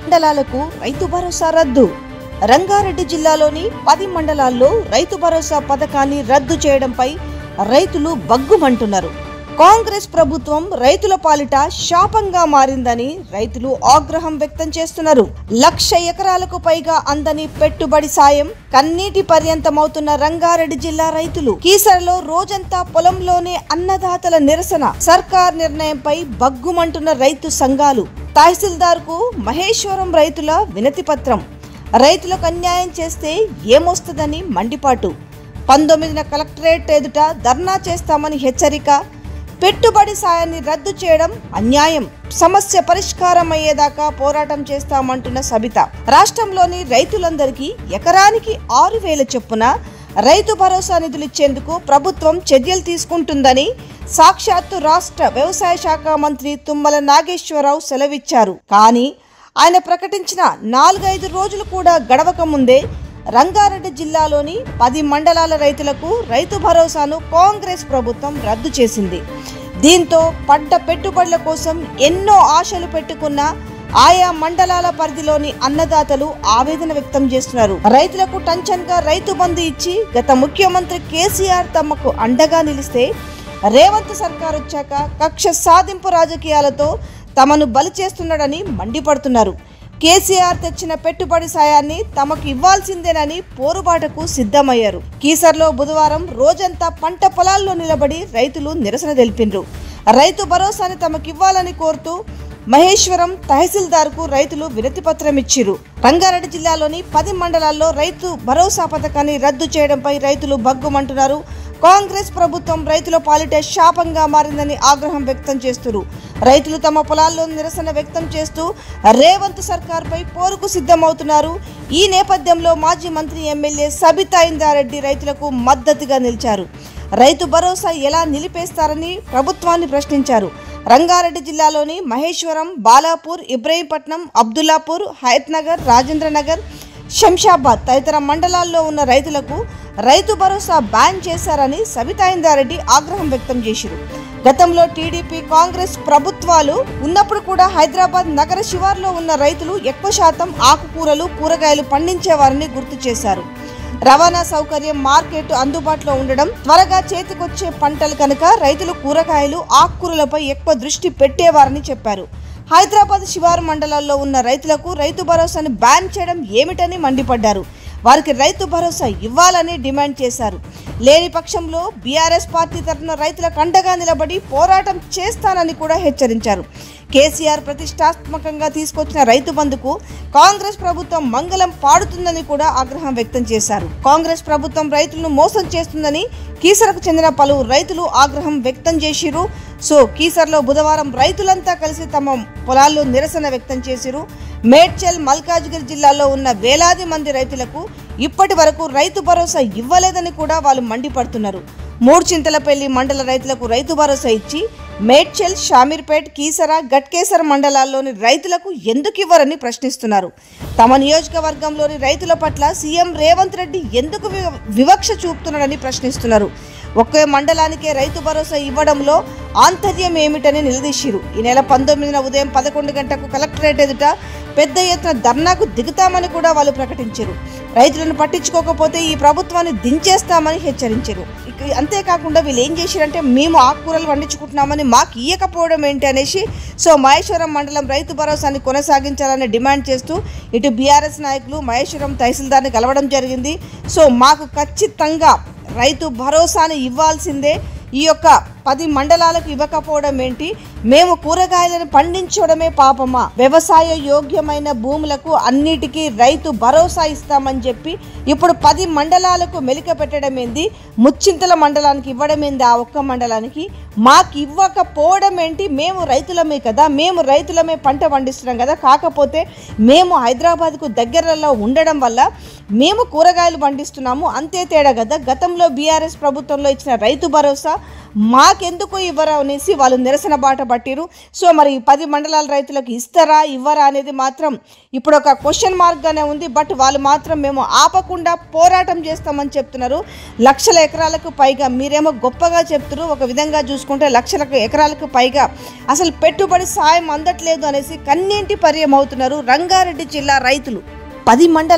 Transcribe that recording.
మండలాలకు రైతు భరోసా రద్దు. రంగారెడ్డి జిల్లాలోని 10 మండలాల్లో రైతు భరోసా పథకాన్ని రద్దు చేయడంపై రైతులు బగ్గుమంటున్నారు. కాంగ్రెస్ ప్రభుత్వం రైతుల పాలిట శాపంగా మారిందని రైతులు ఆగ్రహం వ్యక్తం చేస్తున్నారు. 1,00,000 ఎకరాలకు పైగా అందని పెట్టుబడి సాయం కన్నీటి పర్యంతమవుతున్న రంగారెడ్డి జిల్లా రైతులు. కీసరలో రోజంతా పొలంలోనే అన్నదాతల నిరసన. సర్కార్ నిర్ణయంపై బగ్గుమంటున్న రైతు సంఘాలు. తహసీల్దార్ కు మహేశ్వరం రైతుల వినతి పత్రం. రైతులకు అన్యాయం చేస్తే ఏమొస్తుందని మండిపాటు. 19న కలెక్టరేట్ ఎదుట ధర్నా చేస్తామని హెచ్చరిక. పెట్టుబడి సాయాన్ని రద్దు చేయడం అన్యాయం. సమస్య పరిష్కారం అయ్యేదాకా పోరాటం చేస్తామంటున్న సబిత. రాష్ట్రంలోని రైతులందరికీ ఎకరానికి 6,000 చొప్పున రైతు భరోసా నిధులిచ్చేందుకు ప్రభుత్వం చర్యలు తీసుకుంటుందని సాక్షాత్తు రాష్ట్ర వ్యవసాయ శాఖ మంత్రి తుమ్మల నాగేశ్వరరావు సెలవిచ్చారు. కానీ ఆయన ప్రకటించిన 4-5 రోజులు కూడా గడవక ముందే రంగారెడ్డి జిల్లాలోని 10 మండలాల రైతులకు రైతు భరోసాను కాంగ్రెస్ ప్రభుత్వం రద్దు చేసింది. దీంతో పడ్డ పెట్టుబడుల కోసం ఎన్నో ఆశలు పెట్టుకున్న ఆయా మండలాల పరిధిలోని అన్నదాతలు ఆవేదన వ్యక్తం చేస్తున్నారు. రైతులకు టంచన్గా రైతు బంధు ఇచ్చి గత ముఖ్యమంత్రి కేసీఆర్ తమకు అండగా నిలిస్తే రేవంత్ సర్కార్ వచ్చాక కక్ష సాధింపు రాజకీయాలతో తమను బలి చేస్తున్నాడని మండిపడుతున్నారు. కేసీఆర్ తెచ్చిన పెట్టుబడి సాయాన్ని తమకు ఇవ్వాల్సిందేనని పోరుబాటకు సిద్ధమయ్యారు. కీసర్లో బుధవారం రోజంతా పంట పొలాల్లో నిలబడి రైతులు నిరసన తెలిపిండ్రు. రైతు భరోసాని తమకివ్వాలని కోరుతూ మహేశ్వరం తహసీల్దార్ కు రైతులు వినతి పత్రం ఇచ్చిరు. రంగారెడ్డి జిల్లాలోని 10 మండలాల్లో రైతు భరోసా పథకాన్ని రద్దు చేయడంపై రైతులు బగ్గుమంటున్నారు. కాంగ్రెస్ ప్రభుత్వం రైతుల పాలిట శాపంగా మారిందని ఆగ్రహం వ్యక్తం చేస్తున్నారు. రైతులు తమ పొలాల్లో నిరసన వ్యక్తం చేస్తూ రేవంత్ సర్కార్పై పోరుకు సిద్ధమవుతున్నారు. ఈ నేపథ్యంలో మాజీ మంత్రి ఎమ్మెల్యే సబితా ఇందారెడ్డి రైతులకు మద్దతుగా నిలిచారు. రైతు భరోసా ఎలా నిలిపేస్తారని ప్రభుత్వాన్ని ప్రశ్నించారు. రంగారెడ్డి జిల్లాలోని మహేశ్వరం, బాలాపూర్, ఇబ్రహీంపట్నం, అబ్దుల్లాపూర్, హయత్నగర్, రాజేంద్రనగర్, శంషాబాద్ తదితర మండలాల్లో ఉన్న రైతులకు రైతు భరోసా బ్యాన్ చేశారని సబితా ఇందారెడ్డి ఆగ్రహం వ్యక్తం చేశారు. గతంలో టీడీపీ, కాంగ్రెస్ ప్రభుత్వాలు ఉన్నప్పుడు కూడా హైదరాబాద్ నగర శివార్లో ఉన్న రైతులు ఎక్కువ శాతం ఆకుకూరలు, కూరగాయలు పండించేవారని గుర్తు చేశారు. రవాణా సౌకర్యం, మార్కెట్ అందుబాటులో ఉండడం, త్వరగా చేతికొచ్చే పంటలు కనుక రైతులు కూరగాయలు, ఆకుకూరలపై ఎక్కువ దృష్టి పెట్టేవారని చెప్పారు. హైదరాబాద్ శివారు మండలాల్లో ఉన్న రైతులకు రైతు భరోసాను బ్యాన్ చేయడం ఏమిటని మండిపడ్డారు. వారికి రైతు భరోసా ఇవ్వాలని డిమాండ్ చేశారు. లేని పక్షంలో బీఆర్ఎస్ పార్టీ తరఫున రైతులకు అండగా నిలబడి పోరాటం చేస్తానని కూడా హెచ్చరించారు. కేసీఆర్ ప్రతిష్టాత్మకంగా తీసుకొచ్చిన రైతు బంధుకు కాంగ్రెస్ ప్రభుత్వం మంగళం పాడుతుందని కూడా ఆగ్రహం వ్యక్తం చేశారు. కాంగ్రెస్ ప్రభుత్వం రైతులను మోసం చేస్తుందని కీసరకు చెందిన పలువురు రైతులు ఆగ్రహం వ్యక్తం చేసిరు. కీసర్లో బుధవారం రైతులంతా కలిసి తమ పొలాల్లో నిరసన వ్యక్తం చేసిరు. మేడ్చల్, మల్కాజ్గిరి జిల్లాల్లో ఉన్న వేలాది మంది రైతులకు ఇప్పటి వరకు రైతు భరోసా ఇవ్వలేదని కూడా వాళ్ళు మండిపడుతున్నారు. మూడ్చింతలపల్లి మండల రైతులకు రైతు భరోసా ఇచ్చి మేడ్చల్, షామీర్పేట్, కీసర, గట్కేసర్ మండలాల్లోని రైతులకు ఎందుకు ఇవ్వరని ప్రశ్నిస్తున్నారు. తమ నియోజకవర్గంలోని రైతుల పట్ల సీఎం రేవంత్ రెడ్డి ఎందుకు వివక్ష చూపుతున్నాడని ప్రశ్నిస్తున్నారు. ఒకే మండలానికే రైతు భరోసా ఇవ్వడంలో ఆంతర్యం ఏమిటని నిలదీశారు. ఈ నెల 19న ఉదయం 11 గంటలకు కలెక్టరేట్ ఎదుట పెద్ద ఎత్తున ధర్నాకు దిగుతామని కూడా వాళ్ళు ప్రకటించారు. రైతులను పట్టించుకోకపోతే ఈ ప్రభుత్వాన్ని దించేస్తామని హెచ్చరించారు. అంతేకాకుండా వీళ్ళు ఏం చేశారంటే, మేము ఆకుకూరలు పండించుకుంటున్నామని మాకు ఇయ్యకపోవడం ఏంటి అనేసి మహేశ్వరం మండలం రైతు భరోసాని కొనసాగించాలని డిమాండ్ చేస్తూ ఇటు బీఆర్ఎస్ నాయకులు మహేశ్వరం తహసీల్దార్ని కలవడం జరిగింది. మాకు ఖచ్చితంగా రైతు భరోసాని ఇవ్వాల్సిందే. ఈ యొక్క 10 మండలాలకు ఇవ్వకపోవడం ఏంటి? మేము కూరగాయలను పండించడమే పాపమా? వ్యవసాయ యోగ్యమైన భూములకు అన్నిటికీ రైతు భరోసా ఇస్తామని చెప్పి ఇప్పుడు 10 మండలాలకు మెలిక పెట్టడం ఏంది? ముచ్చింతల మండలానికి ఇవ్వడం ఏంది? ఆ ఒక్క మండలానికి మాకు ఇవ్వకపోవడం ఏంటి? మేము రైతులమే కదా, మేము రైతులమే పంట పండిస్తున్నాం కదా. కాకపోతే మేము హైదరాబాద్కు దగ్గరలో ఉండడం వల్ల మేము కూరగాయలు పండిస్తున్నాము, అంతే తేడా కదా. గతంలో బీఆర్ఎస్ ప్రభుత్వంలో ఇచ్చిన రైతు భరోసా మాకెందుకు ఇవ్వరు అనేసి వాళ్ళు నిరసన బాట పట్టిరు. సో మరి 10 మండలాల రైతులకు ఇస్తారా ఇవ్వరా అనేది మాత్రం ఇప్పుడు ఒక క్వశ్చన్ మార్క్గానే ఉంది. బట్ వాళ్ళు మాత్రం మేము ఆపకుండా పోరాటం చేస్తామని చెప్తున్నారు. లక్షల ఎకరాలకు పైగా మీరేమో గొప్పగా చెప్తున్నారు. ఒక విధంగా చూసుకుంటే లక్షల ఎకరాలకు పైగా అసలు పెట్టుబడి సాయం అందట్లేదు అనేసి కన్నీటి పర్యం అవుతున్నారు రంగారెడ్డి జిల్లా రైతులు. 10 మండల